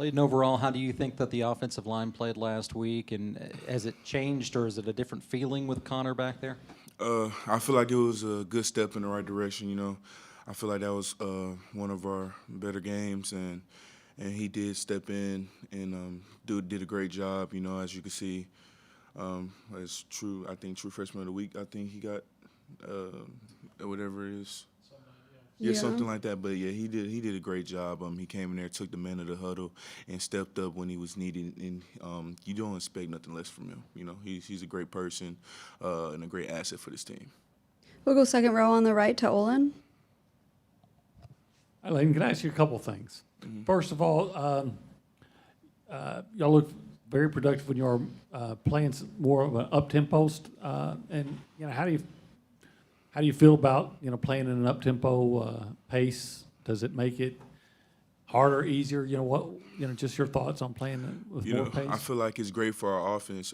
Layden, overall, how do you think that the offensive line played last week, and has it changed, or is it a different feeling with Connor back there? I feel like it was a good step in the right direction. I feel like that was one of our better games, and he did step in and did a great job. As you can see, it's true. I think true freshman of the week. I think he got whatever it is. Yeah, something like that. But yeah, he did a great job. He came in there, took the man of the huddle, and stepped up when he was needed. And you don't expect nothing less from him. He's a great person and a great asset for this team. We'll go second row on the right to Olin. Hi, Layden, can I ask you a couple things? First of all, y'all look very productive when you're playing more of an up-tempo. And how do you feel about playing in an up-tempo pace? Does it make it harder, easier? Just your thoughts on playing with more pace. I feel like it's great for our offense.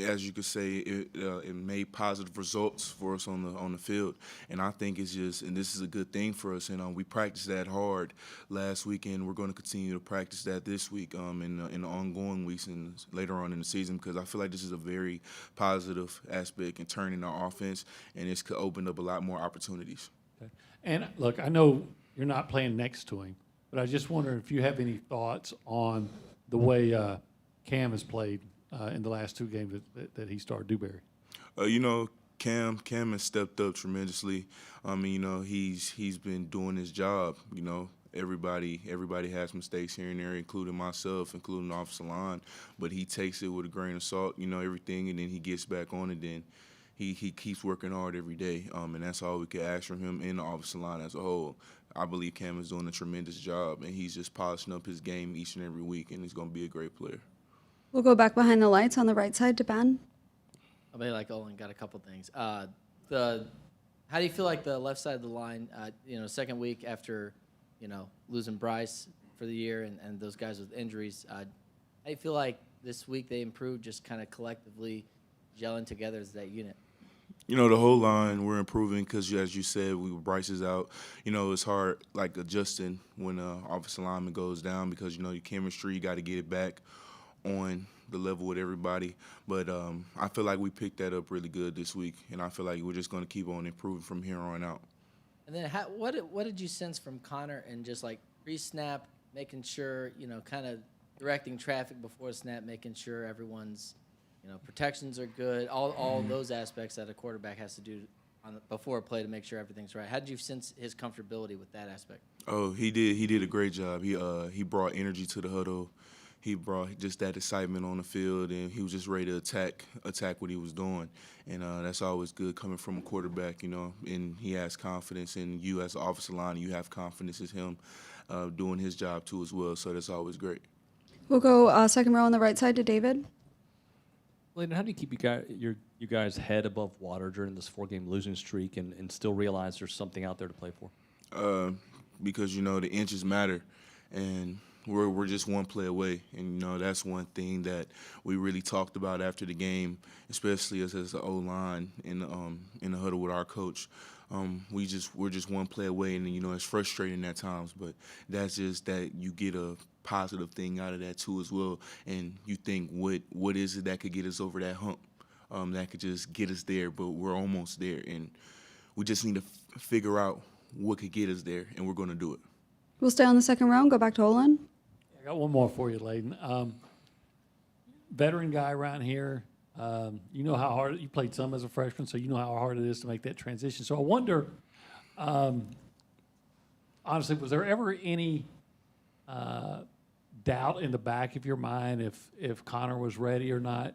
As you could say, it made positive results for us on the field, and I think it's just, and this is a good thing for us. And we practiced that hard last weekend. We're going to continue to practice that this week in the ongoing weeks and later on in the season, because I feel like this is a very positive aspect in turning our offense, and this could open up a lot more opportunities. Okay. And look, I know you're not playing next to him, but I just wonder if you have any thoughts on the way Cam has played in the last two games that he started Dewberry. Cam has stepped up tremendously. He's been doing his job. Everybody has mistakes here and there, including myself, including the offensive line, but he takes it with a grain of salt, everything, and then he gets back on it. Then he keeps working hard every day, and that's all we can ask from him and the offensive line as a whole. I believe Cam is doing a tremendous job, and he's just polishing up his game each and every week, and he's going to be a great player. We'll go back behind the lights on the right side to Ben. I'll be like Olin, got a couple things. How do you feel like the left side of the line, second week after, losing Bryce for the year and those guys with injuries, how do you feel like this week they improved, just kind of collectively gelling together as that unit? The whole line, we're improving because, as you said, Bryce is out. It's hard, like, adjusting when offensive lineman goes down because, your chemistry, you got to get it back on the level with everybody. But I feel like we picked that up really good this week, and I feel like we're just going to keep on improving from here on out. And then what did you sense from Connor and just, like, pre-snap, making sure, kind of directing traffic before snap, making sure everyone's, protections are good, all those aspects that a quarterback has to do before a play to make sure everything's right. How did you sense his comfortability with that aspect? Oh, he did a great job. He brought energy to the huddle. He brought just that excitement on the field, and he was just ready to attack what he was doing. And that's always good coming from a quarterback, and he has confidence in you as an offensive line. You have confidence in him doing his job, too, as well, so that's always great. We'll go second row on the right side to David. Layden, how do you keep you guys' head above water during this 4-game losing streak and still realize there's something out there to play for? Because, the inches matter, and we're just one play away, and that's one thing that we really talked about after the game, especially as the O-line in the huddle with our coach. We're just one play away, and it's frustrating at times, but that's just that you get a positive thing out of that too as well, and you think what is it that could get us over that hump, that could just get us there, but we're almost there, and we just need to figure out what could get us there, and we're going to do it. We'll stay on the second row and go back to Olin. I got one more for you, Layden. Veteran guy around here. You know how hard, you played some as a freshman, so you know how hard it is to make that transition. So I wonder, honestly, was there ever any doubt in the back of your mind if Connor was ready or not?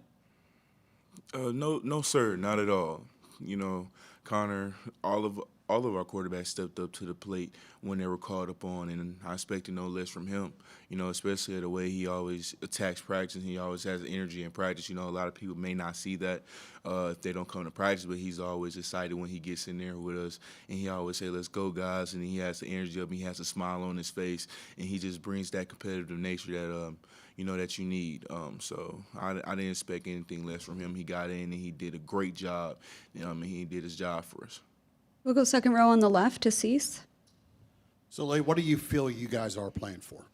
No, sir, not at all. Connor, all of our quarterbacks stepped up to the plate when they were called upon, and I expected no less from him. Especially the way he always attacks practice, and he always has energy in practice. A lot of people may not see that if they don't come to practice, but he's always excited when he gets in there with us, and he always say, "Let's go, guys!" And he has the energy up, and he has a smile on his face, and he just brings that competitive nature that that you need. So I didn't expect anything less from him. He got in, and he did a great job. He did his job for us. We'll go second row on the left to Cease. So, Lay, what do you feel you guys are playing for?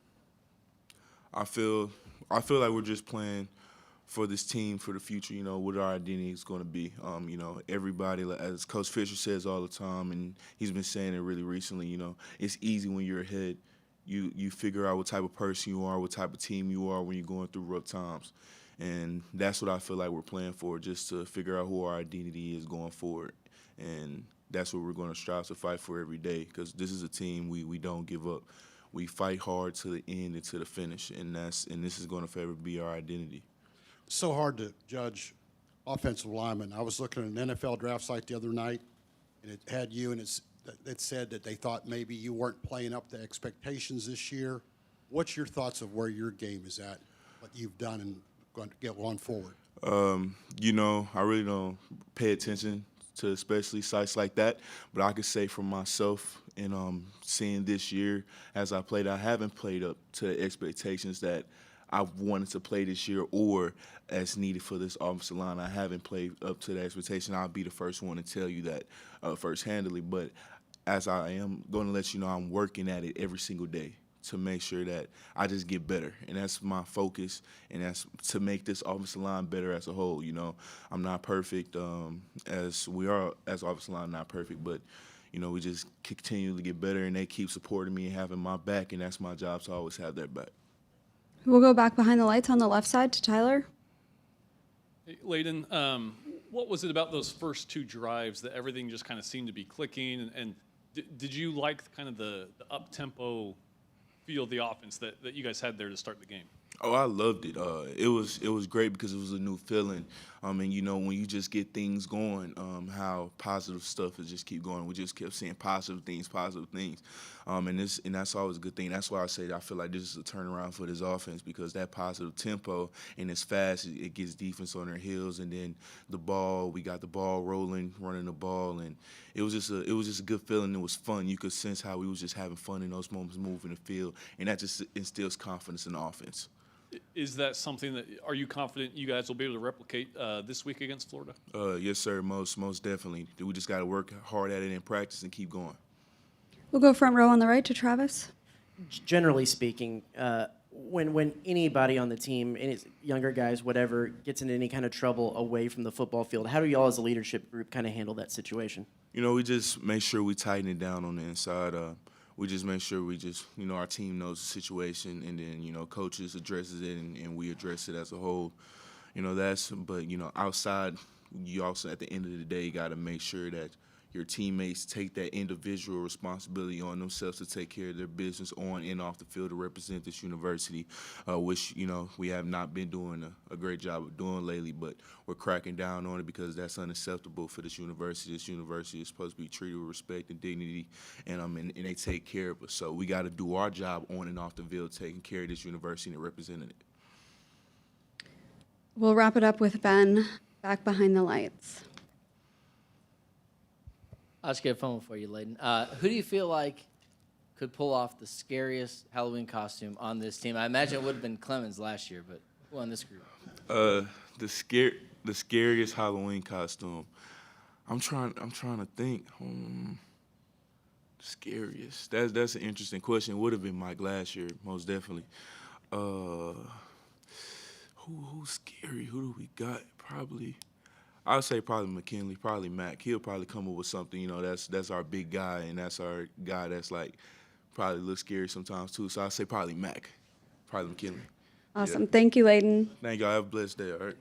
I feel like we're just playing for this team for the future. You know what our identity is going to be. You know, everybody, like, as Coach Fisher says all the time, and he's been saying it really recently. You know, it's easy when you're ahead. You figure out what type of person you are, what type of team you are when you're going through rough times, and that's what I feel like we're playing for, just to figure out who our identity is going forward, and that's what we're going to strive to fight for every day. Because this is a team we don't give up. We fight hard to the end and to the finish, and this is going to forever be our identity. So hard to judge offensive linemen. I was looking at an NFL draft site the other night, and it had you, and it said that they thought maybe you weren't playing up to expectations this year. What's your thoughts of where your game is at, what you've done, and going forward? You know, I really don't pay attention to especially sites like that, but I could say for myself, and seeing this year as I played, I haven't played up to the expectations that I wanted to play this year or as needed for this offensive line. I haven't played up to the expectation. I'll be the first one to tell you that first-handedly, but as I am going to let you know, I'm working at it every single day to make sure that I just get better, and that's my focus, and that's to make this offensive line better as a whole. You know, I'm not perfect, as we are as offensive line, not perfect, but you know, we just continue to get better, and they keep supporting me and having my back, and that's my job to always have their back. We'll go back behind the lights on the left side to Tyler. Hey, Layden, what was it about those first two drives that everything just kind of seemed to be clicking? And did you like kind of the up-tempo feel of the offense that you guys had there to start the game? Oh, I loved it. It was great because it was a new feeling. And you know, when you just get things going, how positive stuff is just keep going. We just kept seeing positive things. And that's always a good thing. That's why I say that I feel like this is a turnaround for this offense, because that positive tempo and it's fast, it gets defense on their heels, and then we got the ball rolling, running the ball, and it was just a good feeling. It was fun. You could sense how we was just having fun in those moments, moving the field, and that just instills confidence in the offense. Is that something that, are you confident you guys will be able to replicate this week against Florida? Yes, sir, most definitely. We just got to work hard at it in practice and keep going. We'll go front row on the right to Travis. Generally speaking, when anybody on the team, any younger guys, whatever, gets into any kind of trouble away from the football field, how do y'all as a leadership group kind of handle that situation? You know, we just make sure we tighten it down on the inside. We just make sure our team knows the situation, and then, you know, coaches addresses it, and we address it as a whole. You know, but, you know, outside, you also, at the end of the day, got to make sure that your teammates take that individual responsibility on themselves to take care of their business on and off the field to represent this university, which, you know, we have not been doing a great job of doing lately, but we're cracking down on it because that's unacceptable for this university. This university is supposed to be treated with respect and dignity, and they take care of us. So we got to do our job on and off the field, taking care of this university and representing it. We'll wrap it up with Ben back behind the lights. I'll just get a phone for you, Layden. Who do you feel like could pull off the scariest Halloween costume on this team? I imagine it would have been Clemens last year, but who on this group? The scariest Halloween costume. I'm trying to think. Scariest. That's an interesting question. It would have been Mike last year, most definitely. Who's scary? Who do we got? I would say probably McKinley, probably Mac. He'll probably come up with something, you know, that's our big guy, and that's our guy that's like probably looks scary sometimes too. So I'd say probably Mac, probably McKinley. Awesome. Thank you, Layden. Thank y'all. Have a blessed day, all right?